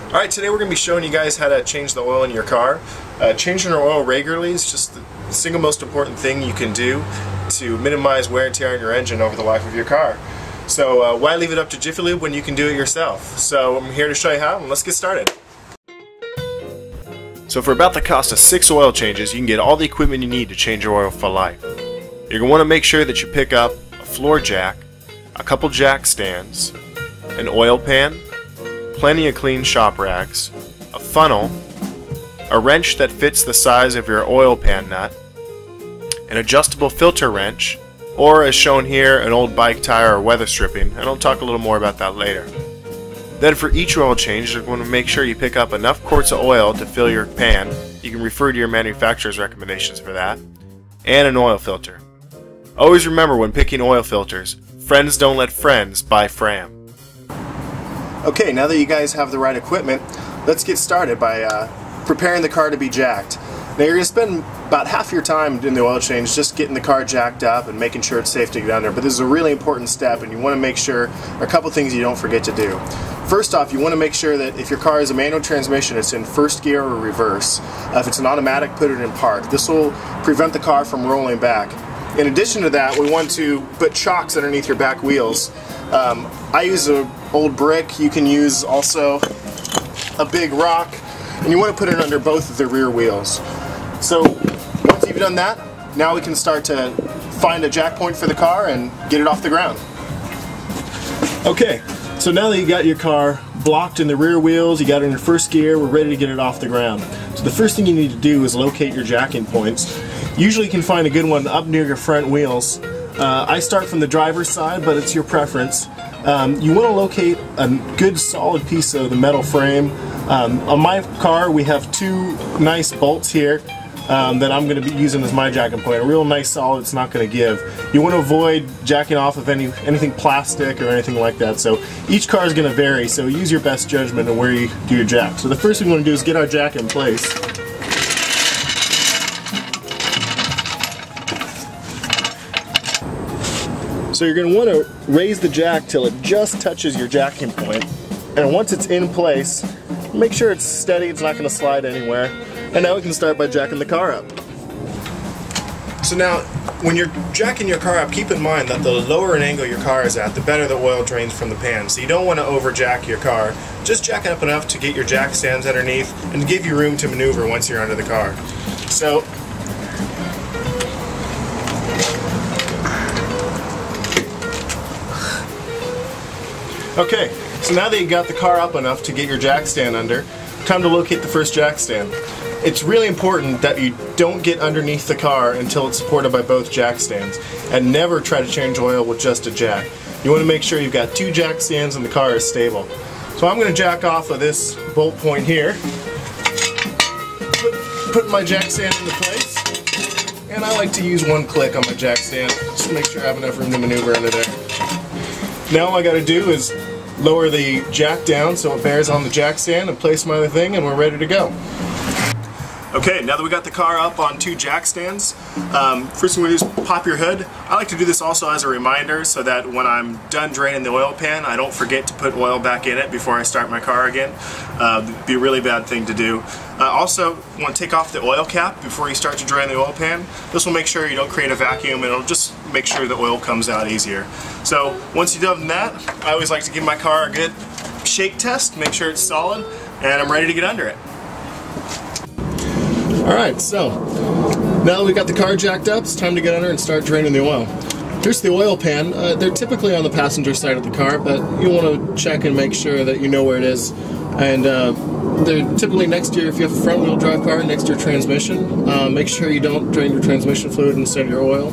Alright, today we're going to be showing you guys how to change the oil in your car. Changing your oil regularly is just the single most important thing you can do to minimize wear and tear on your engine over the life of your car. So why leave it up to Jiffy Lube when you can do it yourself? So I'm here to show you how, and let's get started. So for about the cost of 6 oil changes, you can get all the equipment you need to change your oil for life. You're going to want to make sure that you pick up a floor jack, a couple jack stands, an oil pan, plenty of clean shop rags, a funnel, a wrench that fits the size of your oil pan nut, an adjustable filter wrench, or as shown here, an old bike tire or weather stripping, and I'll talk a little more about that later. Then for each oil change, you're going to make sure you pick up enough quarts of oil to fill your pan. You can refer to your manufacturer's recommendations for that, and an oil filter. Always remember when picking oil filters, friends don't let friends buy Fram. Okay, now that you guys have the right equipment, let's get started by preparing the car to be jacked. Now you're going to spend about half your time doing the oil change just getting the car jacked up and making sure it's safe to get under, but this is a really important step and you want to make sure a couple things you don't forget to do. First off, you want to make sure that if your car is a manual transmission, it's in first gear or reverse. If it's an automatic, put it in park. This will prevent the car from rolling back. In addition to that, we want to put chocks underneath your back wheels. I use an old brick. You can use also a big rock, and you want to put it under both of the rear wheels. So once you've done that, now we can start to find a jack point for the car and get it off the ground. Okay, so now that you got your car blocked in the rear wheels, you got it in first gear, we're ready to get it off the ground. So the first thing you need to do is locate your jacking points. Usually you can find a good one up near your front wheels. I start from the driver's side, but it's your preference. You want to locate a good solid piece of the metal frame. On my car we have 2 nice bolts here that I'm going to be using as my jacking point. A real nice solid, it's not going to give. You want to avoid jacking off of anything plastic or anything like that. So each car is going to vary, so use your best judgment on where you do your jack. So the first thing we want to do is get our jack in place. So you're going to want to raise the jack till it just touches your jacking point, and once it's in place, make sure it's steady, it's not going to slide anywhere, and now we can start by jacking the car up. So now, when you're jacking your car up, keep in mind that the lower an angle your car is at, the better the oil drains from the pan. So you don't want to over jack your car. Just jack it up enough to get your jack stands underneath and give you room to maneuver once you're under the car. So okay, so now that you got the car up enough to get your jack stand under, time to locate the first jack stand. It's really important that you don't get underneath the car until it's supported by both jack stands, and never try to change oil with just a jack. You want to make sure you've got 2 jack stands and the car is stable. So I'm going to jack off of this bolt point here, put my jack stand into place, and I like to use 1 click on my jack stand just to make sure I have enough room to maneuver under there. Now all I got to do is lower the jack down so it bears on the jack stand and place my other thing, and we're ready to go. Okay, now that we got the car up on 2 jack stands, first thing we do is pop your hood. I like to do this also as a reminder so that when I'm done draining the oil pan, I don't forget to put oil back in it before I start my car again. It'd be a really bad thing to do. Also, you want to take off the oil cap before you start to drain the oil pan. This will make sure you don't create a vacuum, and it'll just make sure the oil comes out easier. So once you've done that, I always like to give my car a good shake test, make sure it's solid, and I'm ready to get under it. Alright, so now that we've got the car jacked up, it's time to get under and start draining the oil. Here's the oil pan. They're typically on the passenger side of the car, but you want to check and make sure that you know where it is. And they're typically next to your, if you have a front wheel drive car, next to your transmission. Make sure you don't drain your transmission fluid instead of your oil.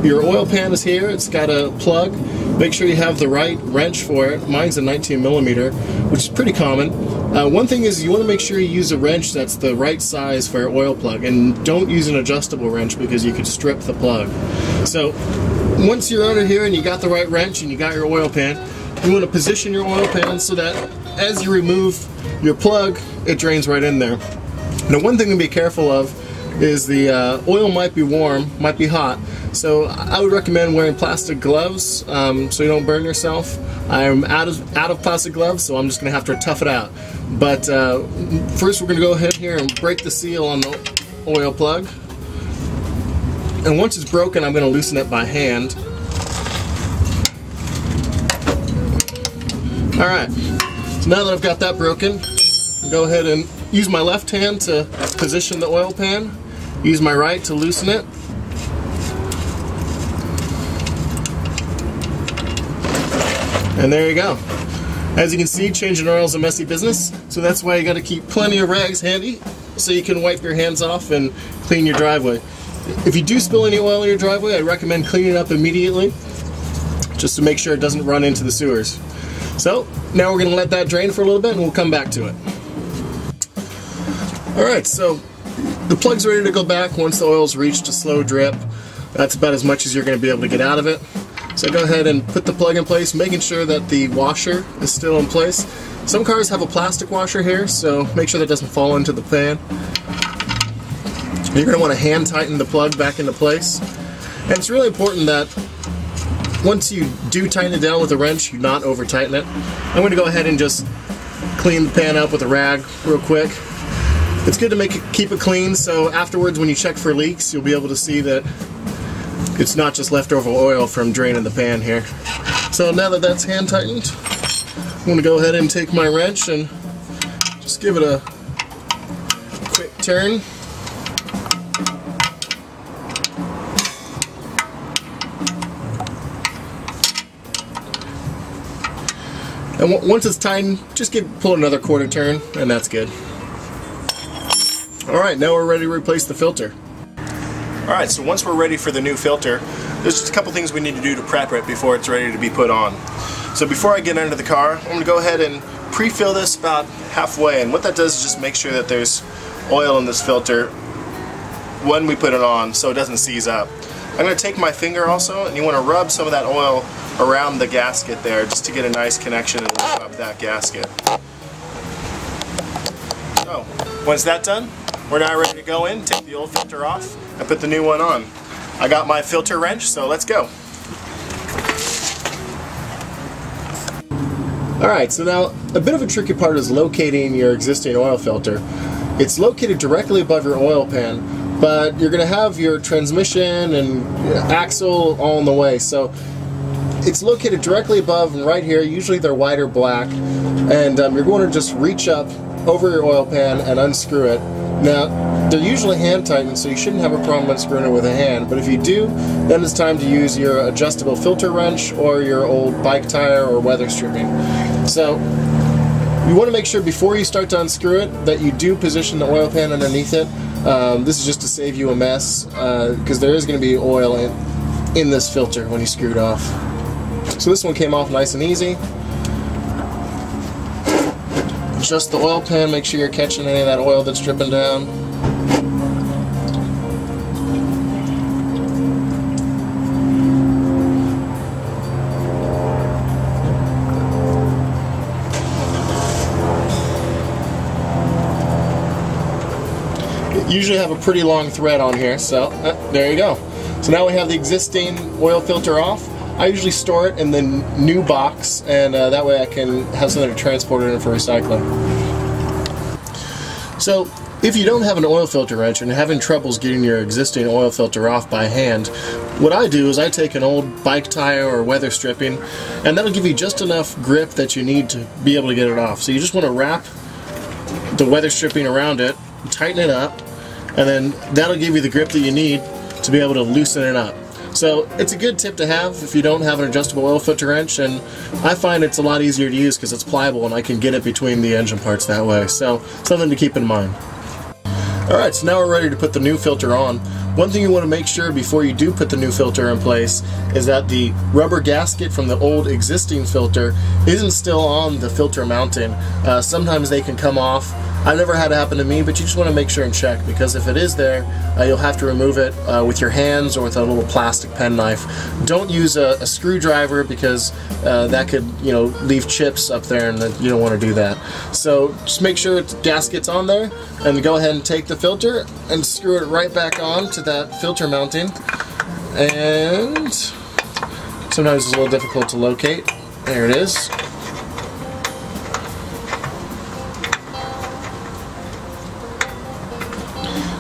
Your oil pan is here, it's got a plug. Make sure you have the right wrench for it. Mine's a 19mm, which is pretty common. One thing is you want to make sure you use a wrench that's the right size for your oil plug, and don't use an adjustable wrench because you could strip the plug. So once you're under here and you got the right wrench and you got your oil pan, you want to position your oil pan so that as you remove your plug, it drains right in there. Now one thing to be careful of is the oil might be warm, might be hot. So I would recommend wearing plastic gloves so you don't burn yourself. I'm out of plastic gloves, so I'm just going to have to tough it out. But first we're going to go ahead here and break the seal on the oil plug. And once it's broken, I'm going to loosen it by hand. Alright, so now that I've got that broken, I'll go ahead and use my left hand to position the oil pan, use my right to loosen it. And there you go. As you can see, changing oil is a messy business, so that's why you got to keep plenty of rags handy so you can wipe your hands off and clean your driveway. If you do spill any oil in your driveway, I recommend cleaning it up immediately just to make sure it doesn't run into the sewers. So now we're going to let that drain for a little bit and we'll come back to it. Alright, so the plug's ready to go back once the oil's reached a slow drip. That's about as much as you're going to be able to get out of it. So go ahead and put the plug in place, making sure that the washer is still in place. Some cars have a plastic washer here, so make sure that doesn't fall into the pan. You're going to want to hand tighten the plug back into place. And it's really important that once you do tighten it down with a wrench, you not over tighten it. I'm going to go ahead and just clean the pan up with a rag real quick. It's good to keep it clean, so afterwards when you check for leaks, you'll be able to see that it's not just leftover oil from draining the pan here. So now that that's hand tightened, I'm going to go ahead and take my wrench and just give it a quick turn. And once it's tightened, just pull another quarter turn, and that's good. Alright, now we're ready to replace the filter. Alright, so once we're ready for the new filter, there's just a couple things we need to do to prep it before it's ready to be put on. So before I get into the car, I'm going to go ahead and pre-fill this about halfway, and what that does is just make sure that there's oil in this filter when we put it on so it doesn't seize up. I'm going to take my finger also, and you want to rub some of that oil around the gasket there just to get a nice connection and lift up that gasket. So, once that's done, we're now ready to go in, take the old filter off, and put the new one on. I got my filter wrench, so let's go. Alright, so now a bit of a tricky part is locating your existing oil filter. It's located directly above your oil pan, but you're going to have your transmission and axle all in the way. So it's located directly above and right here. Usually they're white or black, and you're going to just reach up over your oil pan and unscrew it. Now they're usually hand tightened, so you shouldn't have a problem unscrewing it with a hand, but if you do, then it's time to use your adjustable filter wrench or your old bike tire or weather stripping. So you want to make sure before you start to unscrew it that you do position the oil pan underneath it. This is just to save you a mess, because there is going to be oil in this filter when you screw it off. So this one came off nice and easy. Adjust the oil pan, make sure you're catching any of that oil that's dripping down. You usually have a pretty long thread on here, so there you go. So now we have the existing oil filter off. I usually store it in the new box, and that way I can have something to transport it in for recycling. So if you don't have an oil filter wrench and you're having troubles getting your existing oil filter off by hand, what I do is I take an old bike tire or weather stripping, and that'll give you just enough grip that you need to be able to get it off. So you just want to wrap the weather stripping around it, tighten it up, and then that'll give you the grip that you need to be able to loosen it up. So it's a good tip to have if you don't have an adjustable oil filter wrench, and I find it's a lot easier to use because it's pliable and I can get it between the engine parts that way. So something to keep in mind. Alright, so now we're ready to put the new filter on. One thing you want to make sure before you do put the new filter in place is that the rubber gasket from the old existing filter isn't still on the filter mounting. Sometimes they can come off, I've never had it happen to me, but you just want to make sure and check, because if it is there, you'll have to remove it with your hands or with a little plastic penknife. Don't use a screwdriver, because that could, you know, leave chips up there, and you don't want to do that. So just make sure the gasket's on there, and go ahead and take the filter and screw it right back on to that filter mounting. And sometimes it's a little difficult to locate. There it is.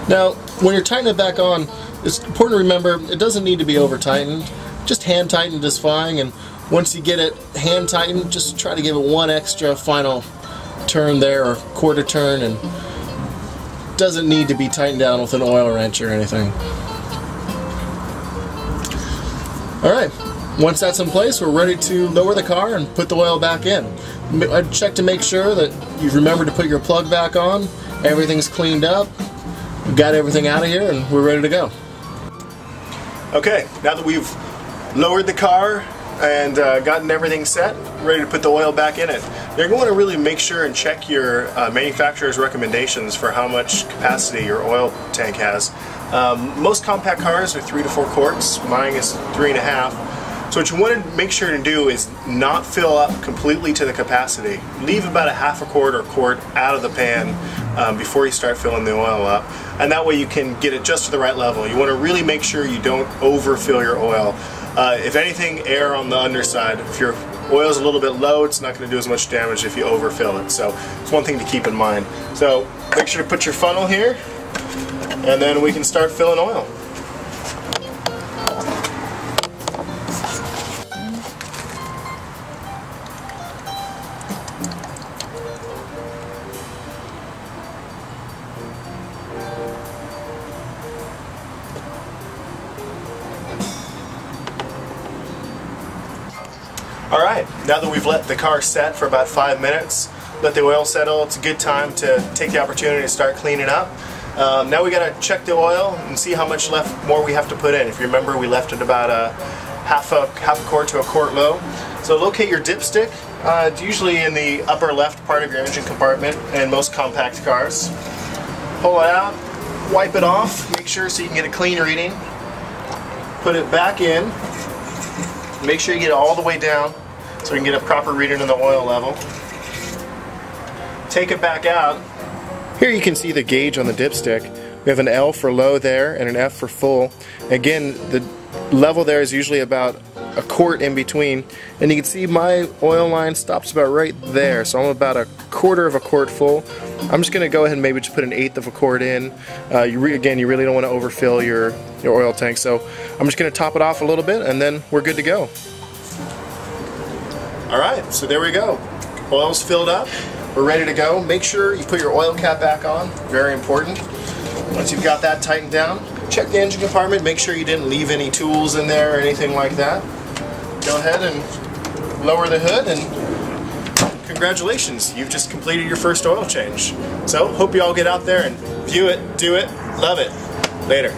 Now, when you're tightening it back on, it's important to remember it doesn't need to be over tightened. Just hand tightened is fine, and once you get it hand tightened, just try to give it one extra final turn there, or quarter turn, and doesn't need to be tightened down with an oil wrench or anything. Alright, once that's in place, we're ready to lower the car and put the oil back in. I'd check to make sure that you've remembered to put your plug back on, everything's cleaned up, we've got everything out of here, and we're ready to go. Okay, now that we've lowered the car and gotten everything set, ready to put the oil back in it, you're going to really make sure and check your manufacturer's recommendations for how much capacity your oil tank has. Most compact cars are 3 to 4 quarts. Mine is 3.5. So what you want to make sure to do is not fill up completely to the capacity. Leave about a half a quart or quart out of the pan before you start filling the oil up, and that way you can get it just to the right level. You want to really make sure you don't overfill your oil. If anything, air on the underside. If your oil is a little bit low, it's not going to do as much damage if you overfill it. So it's one thing to keep in mind. So make sure to put your funnel here, and then we can start filling oil. Alright, now that we've let the car set for about 5 minutes, let the oil settle, it's a good time to take the opportunity to start cleaning up. Now we got to check the oil and see how much more we have to put in. If you remember, we left it about half a quart to a quart low. So locate your dipstick. It's usually in the upper left part of your engine compartment in most compact cars. Pull it out, wipe it off, make sure so you can get a clean reading. Put it back in. Make sure you get it all the way down so we can get a proper reading on the oil level. Take it back out. Here you can see the gauge on the dipstick. We have an L for low there and an F for full. Again, the level there is usually about a quart in between, and you can see my oil line stops about right there, so I'm about a quarter of a quart full. I'm just going to go ahead and maybe just put an eighth of a quart in. Again, you really don't want to overfill your oil tank, so I'm just going to top it off a little bit, and then we're good to go. Alright, so there we go. Oil's filled up. We're ready to go. Make sure you put your oil cap back on. Very important. Once you've got that tightened down, check the engine compartment. Make sure you didn't leave any tools in there or anything like that. Go ahead and lower the hood, and congratulations, you've just completed your first oil change. So hope you all get out there and view it, do it, love it. Later.